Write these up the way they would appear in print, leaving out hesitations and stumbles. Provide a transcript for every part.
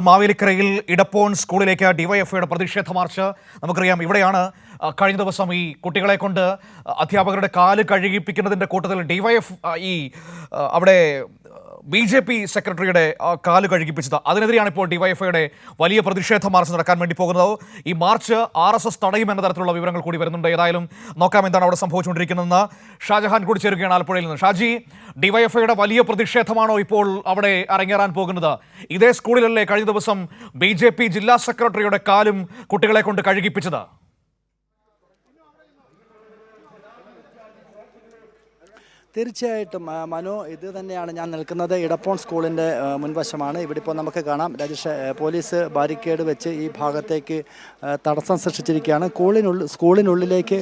മാവേലിക്കരയിൽ ഇടപ്പോൺ സ്കൂളിലേക്ക് ഡിവൈഎഫ്ഐയുടെ പ്രതിഷേധ മാർച്ച് നമുക്കറിയാം. ഇവിടെയാണ് കഴിഞ്ഞ ദിവസം ഈ കുട്ടികളെ കൊണ്ട് അധ്യാപകരുടെ കാല് കഴുകിപ്പിക്കുന്നതിൻ്റെ കൂട്ടത്തിൽ ഡിവൈഎഫ് അവിടെ BJP സെക്രട്ടറിയുടെ കാല് കഴുകിപ്പിച്ചത്. അതിനെതിരെയാണ് ഇപ്പോൾ ഡിവൈഎഫ്ഐയുടെ വലിയ പ്രതിഷേധ മാർച്ച് നടക്കാൻ വേണ്ടി പോകുന്നത്. ഈ മാർച്ച് RSS തടയുമെന്ന തരത്തിലുള്ള വിവരങ്ങൾ കൂടി വരുന്നുണ്ട്. ഏതായാലും നോക്കാം എന്താണ് അവിടെ സംഭവിച്ചുകൊണ്ടിരിക്കുന്നതെന്ന്. ഷാജഹാൻ കൂടി ചേരുകയാണ് ആലപ്പുഴയിൽ നിന്ന്. ഷാജി, ഡിവൈഎഫ്ഐയുടെ വലിയ പ്രതിഷേധമാണോ ഇപ്പോൾ അവിടെ അരങ്ങേറാൻ പോകുന്നത്? ഇതേ സ്കൂളിലല്ലേ കഴിഞ്ഞ ദിവസം BJP ജില്ലാ സെക്രട്ടറിയുടെ കാലും കുട്ടികളെ കൊണ്ട് കഴുകിപ്പിച്ചത്? തീർച്ചയായിട്ടും മനു, ഇത് തന്നെയാണ് ഞാൻ നിൽക്കുന്നത്. ഇടപ്പോൺ സ്കൂളിൻ്റെ മുൻവശമാണ്. ഇവിടെ ഇപ്പോൾ നമുക്ക് കാണാം രാജേഷ്, പോലീസ് ബാരിക്കേഡ് വെച്ച് ഈ ഭാഗത്തേക്ക് തടസ്സം സൃഷ്ടിച്ചിരിക്കുകയാണ്. സ്കൂളിനുള്ളിലേക്ക്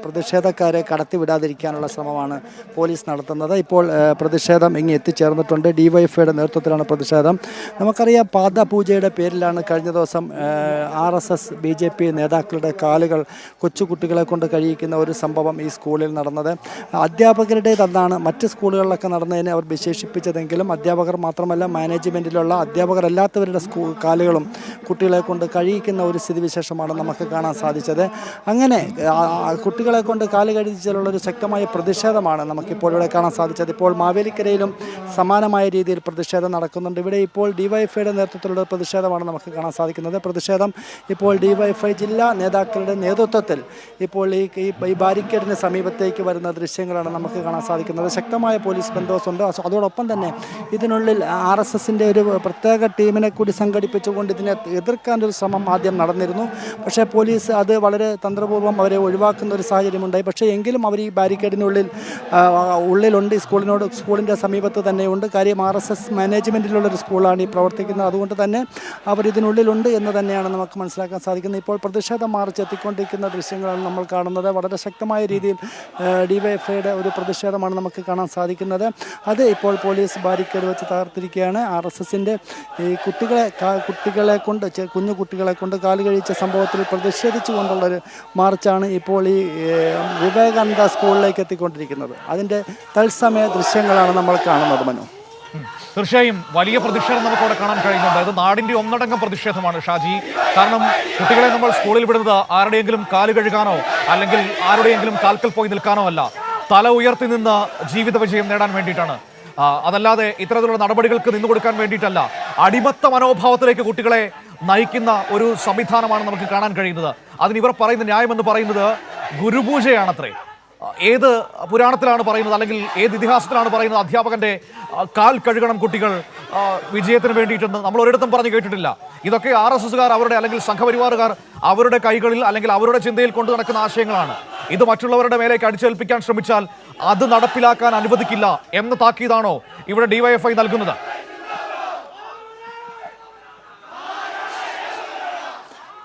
പ്രതിഷേധക്കാരെ കടത്തിവിടാതിരിക്കാനുള്ള ശ്രമമാണ് പോലീസ് നടത്തുന്നത്. ഇപ്പോൾ പ്രതിഷേധം ഇങ്ങ് എത്തിച്ചേർന്നിട്ടുണ്ട്. ഡിവൈഎഫ്ഐയുടെ നേതൃത്വത്തിലാണ് പ്രതിഷേധം. നമുക്കറിയാം, പാദപൂജയുടെ പേരിലാണ് കഴിഞ്ഞ ദിവസം RSS BJP നേതാക്കളുടെ കാലുകൾ കൊച്ചുകുട്ടികളെ കൊണ്ട് കഴിയിക്കുന്ന ഒരു സംഭവം ഈ സ്കൂളിൽ നടന്നത്. അധ്യാപകരുടെ ാണ് മറ്റ് സ്കൂളുകളിലൊക്കെ നടന്നതിനെ അവർ വിശേഷിപ്പിച്ചതെങ്കിലും അധ്യാപകർ മാത്രമല്ല, മാനേജ്മെൻറ്റിലുള്ള അധ്യാപകരല്ലാത്തവരുടെ കാലുകളും കുട്ടികളെ കൊണ്ട് കഴിയിക്കുന്ന ഒരു സ്ഥിതിവിശേഷമാണ് നമുക്ക് കാണാൻ സാധിച്ചത്. അങ്ങനെ കുട്ടികളെ കൊണ്ട് കാല് കഴിച്ചതിലുള്ളൊരു ശക്തമായ പ്രതിഷേധമാണ് നമുക്കിപ്പോൾ ഇവിടെ കാണാൻ സാധിച്ചത്. ഇപ്പോൾ മാവേലിക്കരയിലും സമാനമായ രീതിയിൽ പ്രതിഷേധം നടക്കുന്നുണ്ട്. ഇവിടെ ഇപ്പോൾ ഡിവൈഎഫ്ഐയുടെ നേതൃത്വത്തിലുള്ള പ്രതിഷേധമാണ് നമുക്ക് കാണാൻ സാധിക്കുന്നത്. പ്രതിഷേധം ഇപ്പോൾ ഡിവൈഎഫ്ഐ ജില്ലാ നേതാക്കളുടെ നേതൃത്വത്തിൽ ഇപ്പോൾ ഈ ബാരിക്കേഡിന് സമീപത്തേക്ക് വരുന്ന ദൃശ്യങ്ങളാണ് നമുക്ക് കാണാൻ സാധിക്കുന്നത്. ശക്തമായ പോലീസ് ബന്ദോബസ്തുണ്ട്. അതോടൊപ്പം തന്നെ ഇതിനുള്ളിൽ RSSൻ്റെ ഒരു പ്രത്യേക ടീമിനെ കൂടി സംഘടിപ്പിച്ചുകൊണ്ട് ഇതിനെ എതിർക്കാനൊരു ശ്രമം ആദ്യം നടന്നിരുന്നു. പക്ഷേ പോലീസ് അത് വളരെ തന്ത്രപൂർവ്വം അവരെ ഒഴിവാക്കുന്ന ഒരു സാഹചര്യമുണ്ടായി. പക്ഷേ എങ്കിലും അവർ ഈ ബാരിക്കേഡിനുള്ളിൽ ഉള്ളിലുണ്ട്. സ്കൂളിൻ്റെ സമീപത്ത് തന്നെയുണ്ട്. കാര്യം RSS മാനേജ്മെൻറ്റിലുള്ളൊരു സ്കൂളാണ് ഈ പ്രവർത്തിക്കുന്നത്. അതുകൊണ്ട് തന്നെ അവർ ഇതിനുള്ളിലുണ്ട് എന്ന് തന്നെയാണ് നമുക്ക് മനസ്സിലാക്കാൻ സാധിക്കുന്നത്. ഇപ്പോൾ പ്രതിഷേധ മാർച്ച് എത്തിക്കൊണ്ടിരിക്കുന്ന ദൃശ്യങ്ങളാണ് നമ്മൾ കാണുന്നത്. വളരെ ശക്തമായ രീതിയിൽ ഡിവൈഎഫ്ഐയുടെ ഒരു പ്രതിഷേധമാണ് നമുക്ക് കാണാൻ സാധിക്കുന്നത്. അത് ഇപ്പോൾ പോലീസ് ബാരിക്കേഡ് വെച്ച് തകർത്തിരിക്കുകയാണ്. RSSൻ്റെ ഈ കുഞ്ഞു കുട്ടികളെ കൊണ്ട് കാല് കഴിച്ച സംഭവത്തിൽ പ്രതിഷേധിച്ചുകൊണ്ടുള്ളൊരു മാർച്ചാണ് ഇപ്പോൾ ഈ വിവേകാനന്ദ സ്കൂളിലേക്ക് എത്തിക്കൊണ്ടിരിക്കുന്നത്. അതിൻ്റെ തത്സമയ ദൃശ്യങ്ങളാണ് നമ്മൾ കാണുന്നത്. മനു, തീർച്ചയായും വലിയ പ്രതിഷേധം നമുക്ക് അവിടെ കാണാൻ കഴിയുന്നുണ്ട്. അത് നാടിൻ്റെ ഒന്നടങ്കം പ്രതിഷേധമാണ് ഷാജി. കാരണം കുട്ടികളെ നമ്മൾ സ്കൂളിൽ വിടുന്നത് ആരുടെയെങ്കിലും കാല് കഴുകാനോ അല്ലെങ്കിൽ ആരുടെയെങ്കിലും കാൽക്കൽ പോയി നിൽക്കാനോ അല്ല, തല ഉയർത്തി നിന്ന് ജീവിത വിജയം നേടാൻ വേണ്ടിയിട്ടാണ്. അതല്ലാതെ ഇത്തരത്തിലുള്ള നടപടികൾക്ക് നിന്നു കൊടുക്കാൻ വേണ്ടിയിട്ടല്ല. അടിമത്ത മനോഭാവത്തിലേക്ക് കുട്ടികളെ നയിക്കുന്ന ഒരു സംവിധാനമാണ് നമുക്ക് കാണാൻ കഴിയുന്നത്. അതിന് ഇവർ പറയുന്ന ന്യായമെന്ന് പറയുന്നത് ഗുരുപൂജയാണത്രേ. ഏത് പുരാണത്തിലാണ് പറയുന്നത്, അല്ലെങ്കിൽ ഏത് ഇതിഹാസത്തിലാണ് പറയുന്നത് അധ്യാപകന്റെ കാൽ കഴുകണം കുട്ടികൾ വിജയത്തിന് വേണ്ടിയിട്ടെന്ന് നമ്മൾ ഒരിടത്തും പറഞ്ഞു കേട്ടിട്ടില്ല. ഇതൊക്കെ RSSകാർ അവരുടെ അല്ലെങ്കിൽ സംഘപരിവാറുകാർ അവരുടെ കൈകളിൽ അല്ലെങ്കിൽ അവരുടെ ചിന്തയിൽ കൊണ്ടു നടക്കുന്ന ആശയങ്ങളാണ്. ഇത് മറ്റുള്ളവരുടെ മേലേക്ക് അടിച്ചേൽപ്പിക്കാൻ ശ്രമിച്ചാൽ അത് നടപ്പിലാക്കാൻ അനുവദിക്കില്ല എന്ന താക്കീതാണോ ഇവിടെ ഡിവൈഎഫ്ഐ നൽകുന്നത്?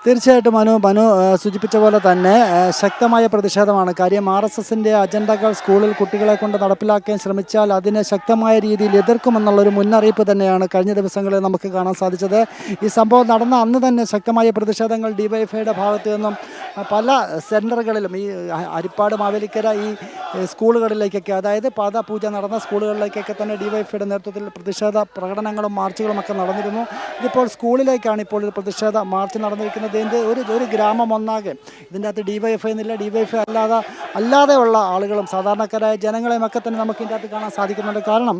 തീർച്ചയായിട്ടും മനു സൂചിപ്പിച്ച പോലെ തന്നെ ശക്തമായ പ്രതിഷേധമാണ്. കാര്യം RSSൻ്റെ അജണ്ടകൾ സ്കൂളിൽ കുട്ടികളെ കൊണ്ട് നടപ്പിലാക്കാൻ ശ്രമിച്ചാൽ അതിനെ ശക്തമായ രീതിയിൽ എതിർക്കുമെന്നുള്ളൊരു മുന്നറിയിപ്പ് തന്നെയാണ് കഴിഞ്ഞ ദിവസങ്ങളിൽ നമുക്ക് കാണാൻ സാധിച്ചത്. ഈ സംഭവം നടന്ന അന്ന് തന്നെ ശക്തമായ പ്രതിഷേധങ്ങൾ ഡിവൈഎഫ്ഐയുടെ ഭാഗത്തു നിന്നും പല സെൻറ്ററുകളിലും ഈ ഹരിപ്പാട്, മാവേലിക്കര ഈ സ്കൂളുകളിലേക്കൊക്കെ, അതായത് പാദപൂജ നടന്ന സ്കൂളുകളിലേക്കൊക്കെ തന്നെ ഡിവൈഎഫ്ഐയുടെ നേതൃത്വത്തിൽ പ്രതിഷേധ പ്രകടനങ്ങളും മാർച്ചുകളുമൊക്കെ നടന്നിരുന്നു. ഇതിപ്പോൾ സ്കൂളിലേക്കാണ് ഇപ്പോൾ ഒരു പ്രതിഷേധ മാർച്ച് നടന്നിരിക്കുന്നത്. ഇതിൻ്റെ ഒരു ഗ്രാമം ഒന്നാകെ, ഇതിൻ്റെ അകത്ത് ഡിവൈഎഫ്ഐ എന്നില്ല, ഡിവൈഎഫ്ഐ അല്ലാതെയുള്ള ആളുകളും സാധാരണക്കാരായ ജനങ്ങളെയും ഒക്കെ തന്നെ നമുക്ക് ഇതിൻ്റെ അകത്ത് കാണാൻ സാധിക്കുന്നുണ്ട്. കാരണം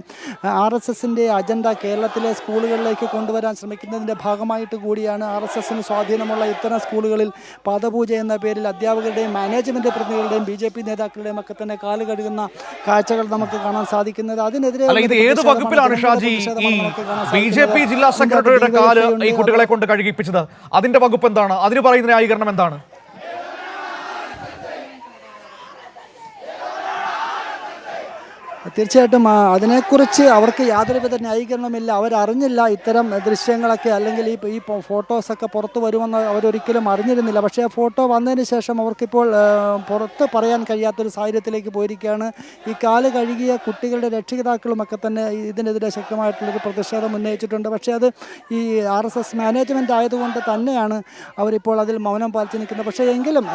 RSSൻ്റെ അജണ്ട കേരളത്തിലെ സ്കൂളുകളിലേക്ക് കൊണ്ടുവരാൻ ശ്രമിക്കുന്നതിൻ്റെ ഭാഗമായിട്ട് കൂടിയാണ് RSSന് സ്വാധീനമുള്ള ഇത്തരം സ്കൂളുകളിൽ പാദപൂജ എന്ന പേരിൽ അധ്യാപകരുടെയും മാനേജ്മെൻറ്റ് പ്രതിനിധികളുടെയും BJP നേതാക്കളുടെയും ഒക്കെ തന്നെ കാല് കഴുകുന്ന കാഴ്ചകൾ നമുക്ക് കാണാൻ സാധിക്കുന്നത്. അതിനെതിരെ ഏത് വകുപ്പിലാണ് ഷാജി ഈ BJP ജില്ലാ സെക്രട്ടറിയുടെ കാല് ഈ കുട്ടികളെ കൊണ്ട് കഴുകിപ്പിച്ചത്? അതിന്റെ വകുപ്പ് എന്താണ്? അതിന് പറയുന്ന ന്യായീകരണം എന്താണ്? തീർച്ചയായിട്ടും അതിനെക്കുറിച്ച് അവർക്ക് യാതൊരുവിധ ന്യായീകരണമില്ല. അവരറിഞ്ഞില്ല ഇത്തരം ദൃശ്യങ്ങളൊക്കെ, അല്ലെങ്കിൽ ഈ ഫോട്ടോസൊക്കെ പുറത്ത് വരുമെന്ന് അവരൊരിക്കലും അറിഞ്ഞിരുന്നില്ല. പക്ഷേ ആ ഫോട്ടോ വന്നതിന് ശേഷം അവർക്കിപ്പോൾ പുറത്ത് പറയാൻ കഴിയാത്തൊരു സാഹചര്യത്തിലേക്ക് പോയിരിക്കുകയാണ്. ഈ കാല് കഴുകിയ കുട്ടികളുടെ രക്ഷിതാക്കളുമൊക്കെ തന്നെ ഇതിനെതിരെ ശക്തമായിട്ടുള്ളൊരു പ്രതിഷേധം ഉന്നയിച്ചിട്ടുണ്ട്. പക്ഷേ അത് ഈ RSS മാനേജ്മെൻറ്റ് ആയതുകൊണ്ട് തന്നെയാണ് അവരിപ്പോൾ അതിൽ മൗനം പാലിച്ച് നിൽക്കുന്നത്. പക്ഷേ എങ്കിലും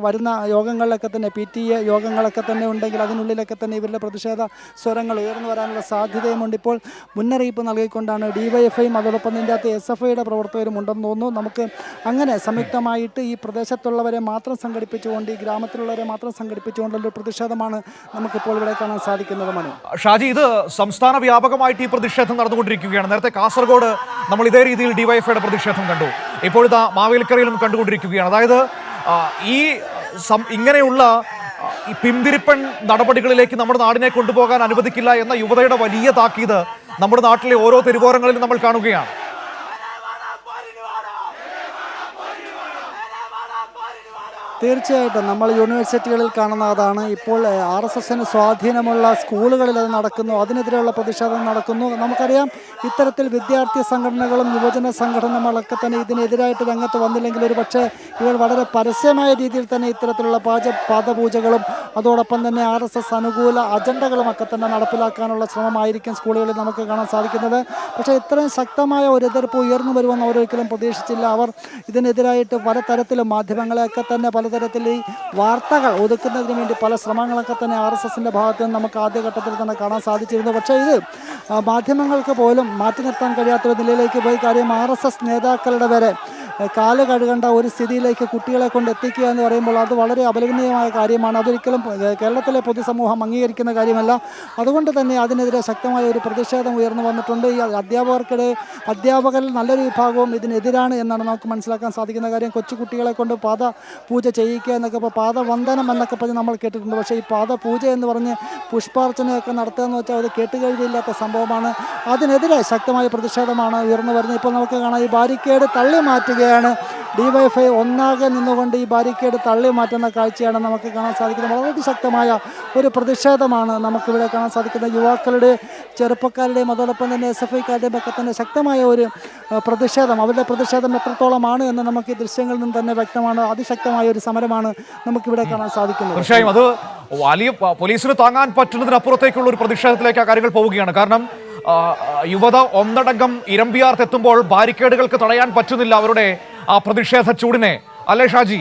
വരുന്ന യോഗങ്ങളിലൊക്കെ തന്നെ PTA യോഗങ്ങളൊക്കെ തന്നെ ഉണ്ടെങ്കിൽ അതിനുള്ളിലൊക്കെ തന്നെ ഇവരുടെ പ്രതിഷേധ സ്വരങ്ങൾ ഉയർന്നു വരാനുള്ള സാധ്യതയുമുണ്ട്. ഇപ്പോൾ മുന്നറിയിപ്പ് നൽകിക്കൊണ്ടാണ് ഡിവൈഎഫ്ഐയും അതോടൊപ്പം ഇതിൻ്റെ അകത്ത് SFIയുടെ പ്രവർത്തകരും ഉണ്ടെന്ന് തോന്നുന്നു. നമുക്ക് അങ്ങനെ സംയുക്തമായിട്ട് ഈ പ്രദേശത്തുള്ളവരെ മാത്രം സംഘടിപ്പിച്ചുകൊണ്ട്, ഈ ഗ്രാമത്തിലുള്ളവരെ മാത്രം സംഘടിപ്പിച്ചുകൊണ്ടുള്ള പ്രതിഷേധമാണ് നമുക്കിപ്പോൾ ഇവിടെ കാണാൻ സാധിക്കുന്നത്. മനു, ഷാജി, ഇത് സംസ്ഥാന വ്യാപകമായിട്ട് ഈ പ്രതിഷേധം നടന്നുകൊണ്ടിരിക്കുകയാണ്. നേരത്തെ കാസർഗോഡ് നമ്മൾ ഇതേ രീതിയിൽ ഡിവൈഎഫ്ഐയുടെ പ്രതിഷേധം കണ്ടു. ഇപ്പോഴത്തെ മാവേലിക്കരയിലും കണ്ടുകൊണ്ടിരിക്കുകയാണ്. അതായത് ഇങ്ങനെയുള്ള ഈ പിന്തിരിപ്പൻ നടപടികളിലേക്ക് നമ്മുടെ നാടിനെ കൊണ്ടുപോകാൻ അനുവദിക്കില്ല എന്ന യുവതയുടെ വലിയ താക്കീത് നമ്മുടെ നാട്ടിലെ ഓരോ തെരുവോരങ്ങളിലും നമ്മൾ കാണുകയാണ്. തീർച്ചയായിട്ടും നമ്മൾ യൂണിവേഴ്സിറ്റികളിൽ കാണുന്ന അതാണ്. ഇപ്പോൾ RSSന് സ്വാധീനമുള്ള സ്കൂളുകളിൽ അത് നടക്കുന്നു, അതിനെതിരെയുള്ള പ്രതിഷേധം നടക്കുന്നു. നമുക്കറിയാം, ഇത്തരത്തിൽ വിദ്യാർത്ഥി സംഘടനകളും യുവജന സംഘടനകളൊക്കെ തന്നെ ഇതിനെതിരായിട്ട് രംഗത്ത് വന്നില്ലെങ്കിൽ ഒരു പക്ഷേ ഇവർ വളരെ പരസ്യമായ രീതിയിൽ തന്നെ ഇത്തരത്തിലുള്ള പാദപൂജകളും അതോടൊപ്പം തന്നെ RSS അനുകൂല അജണ്ടകളുമൊക്കെ തന്നെ നടപ്പിലാക്കാനുള്ള ശ്രമമായിരിക്കും സ്കൂളുകളിൽ നമുക്ക് കാണാൻ സാധിക്കുന്നത്. പക്ഷേ ഇത്രയും ശക്തമായ ഒരു എതിർപ്പ് ഉയർന്നു വരുമെന്ന് അവരൊരിക്കലും പ്രതീക്ഷിച്ചില്ല. അവർ ഇതിനെതിരായിട്ട് പലതരത്തിലും മാധ്യമങ്ങളെയൊക്കെ തന്നെ പലതരത്തിൽ ഈ വാർത്തകൾ ഒതുക്കുന്നതിന് വേണ്ടി പല ശ്രമങ്ങളൊക്കെ തന്നെ RSSൻ്റെ ഭാഗത്ത് നിന്ന് നമുക്ക് ആദ്യഘട്ടത്തിൽ തന്നെ കാണാൻ സാധിച്ചിരുന്നു. പക്ഷേ ഇത് മാധ്യമങ്ങൾക്ക് പോലും മാറ്റി നിർത്താൻ കഴിയാത്തൊരു നിലയിലേക്ക് പോയി. കാര്യം RSS നേതാക്കളുടെ വരെ കാല് കഴുകേണ്ട ഒരു സ്ഥിതിയിലേക്ക് കുട്ടികളെ കൊണ്ട് എത്തിക്കുക എന്ന് പറയുമ്പോൾ അത് വളരെ അപലപനീയമായ കാര്യമാണ്. അതൊരിക്കലും കേരളത്തിലെ പൊതുസമൂഹം അംഗീകരിക്കുന്ന കാര്യമല്ല. അതുകൊണ്ട് തന്നെ അതിനെതിരെ ശക്തമായ ഒരു പ്രതിഷേധം ഉയർന്നു വന്നിട്ടുണ്ട്. ഈ അധ്യാപകരിൽ നല്ലൊരു വിഭാഗവും ഇതിനെതിരാണ് എന്നാണ് നമുക്ക് മനസ്സിലാക്കാൻ സാധിക്കുന്ന കാര്യം. കൊച്ചുകുട്ടികളെ കൊണ്ട് പാദപൂജ ചെയ്യിക്കുക എന്നൊക്കെ, ഇപ്പോൾ പാദവന്ദനം എന്നൊക്കെ പറഞ്ഞ് നമ്മൾ കേട്ടിട്ടുണ്ട്. പക്ഷേ ഈ പാദപൂജ എന്ന് പറഞ്ഞ് പുഷ്പാർച്ചനയൊക്കെ നടത്തുക എന്ന് വെച്ചാൽ അത് കേട്ടുകഴിവില്ലാത്ത സംഭവമാണ്. അതിനെതിരെ ശക്തമായ പ്രതിഷേധമാണ് ഉയർന്നു വരുന്നത്. ഇപ്പോൾ നമുക്ക് കാണാം, ഈ ബാരിക്കേഡ് തള്ളി മാറ്റുകയാണ്. ഡിവൈഎഫ്ഐ ഒന്നാകെ നിന്നുകൊണ്ട് ഈ ബാരിക്കേഡ് തള്ളി മാറ്റുന്ന കാഴ്ചയാണ് നമുക്ക് കാണാൻ സാധിക്കുന്നത്. വളരെ ശക്തമായ ഒരു പ്രതിഷേധമാണ് നമുക്കിവിടെ കാണാൻ സാധിക്കുന്നത്. യുവാക്കളുടെ, ചെറുപ്പക്കാരുടെയും അതോടൊപ്പം തന്നെ SFIക്കാരുടെയും ഒക്കെ തന്നെ ശക്തമായ ഒരു പ്രതിഷേധം. അവരുടെ പ്രതിഷേധം എത്രത്തോളമാണ് എന്ന് നമുക്ക് ഈ ദൃശ്യങ്ങളിൽ നിന്ന് തന്നെ വ്യക്തമാണ്. അതിശക്തമായ ഒരു സമരമാണ് നമുക്കിവിടെ കാണാൻ സാധിക്കുന്നത്. തീർച്ചയായും അത് വലിയ പോലീസിന് താങ്ങാൻ പറ്റുന്നതിനപ്പുറത്തേക്കുള്ള ഒരു പ്രതിഷേധത്തിലേക്ക് ആ കാര്യങ്ങൾ പോവുകയാണ്. കാരണം യുവത ഒന്നടങ്കം ഇരമ്പിയാർത്തെത്തുമ്പോൾ ബാരിക്കേഡുകൾക്ക് തടയാൻ പറ്റുന്നില്ല അവരുടെ ആ പ്രതിഷേധ ചൂടിനെ, അല്ലേ ഷാജി?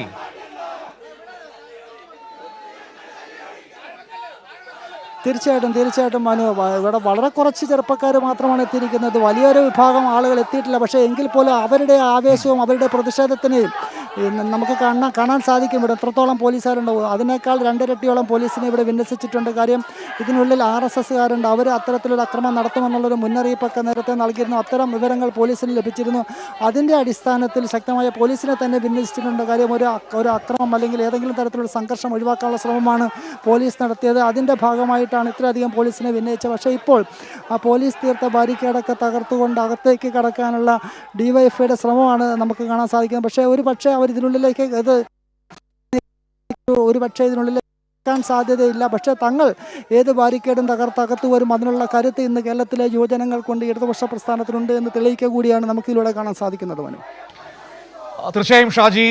തീർച്ചയായിട്ടും മനു, ഇവിടെ വളരെ കുറച്ച് ചെറുപ്പക്കാർ മാത്രമാണ് എത്തിയിരിക്കുന്നത്. വലിയൊരു വിഭാഗം ആളുകൾ എത്തിയിട്ടില്ല. പക്ഷേ എങ്കിൽ പോലും അവരുടെ ആവേശവും അവരുടെ പ്രതിഷേധത്തിനെയും നമുക്ക് കാണാൻ സാധിക്കും. ഇവിടെ എത്രത്തോളം പോലീസുകാരുണ്ടാവും, അതിനേക്കാൾ 2 ഇരട്ടിയോളം പോലീസിനെ ഇവിടെ വിന്യസിച്ചിട്ടുണ്ട്. കാര്യം ഇതിനുള്ളിൽ RSSകാരുണ്ട്. അവർ അത്തരത്തിലൊരു അക്രമം നടത്തുമെന്നുള്ളൊരു മുന്നറിയിപ്പൊക്കെ നേരത്തെ നൽകിയിരുന്നു. അത്തരം വിവരങ്ങൾ പോലീസിന് ലഭിച്ചിരുന്നു. അതിൻ്റെ അടിസ്ഥാനത്തിൽ ശക്തമായ പോലീസിനെ തന്നെ വിന്യസിച്ചിട്ടുണ്ട്. കാര്യം ഒരു അക്രമം അല്ലെങ്കിൽ ഏതെങ്കിലും തരത്തിലുള്ള സംഘർഷം ഒഴിവാക്കാനുള്ള ശ്രമമാണ് പോലീസ് നടത്തിയത്. അതിൻ്റെ ഭാഗമായിട്ടാണ് ഇത്രയധികം പോലീസിനെ വിന്യസിച്ചത്. പക്ഷേ ഇപ്പോൾ ആ പോലീസ് തീർത്ത ബാരിക്കേഡൊക്കെ തകർത്തുകൊണ്ട് അകത്തേക്ക് കടക്കാനുള്ള ഡിവൈഎഫ്ഐയുടെ ശ്രമമാണ് നമുക്ക് കാണാൻ സാധിക്കുന്നത്. പക്ഷേ ഇതിനുള്ളിലേക്ക് ഇതിനുള്ളിൽ സാധ്യതയില്ല. പക്ഷേ തങ്ങൾ ഏത് ബാരിക്കേഡും തകർത്തകത്ത് വരും, അതിനുള്ള കരുത്ത് ഇന്ന് കേരളത്തിലെ യുവജനങ്ങൾ കൊണ്ട് ഇടതുപക്ഷ പ്രസ്ഥാനത്തിനുണ്ട് എന്ന് തെളിയിക്കുക കൂടിയാണ് നമുക്കിതിലൂടെ കാണാൻ സാധിക്കുന്നത്. തീർച്ചയായും ഷാജി,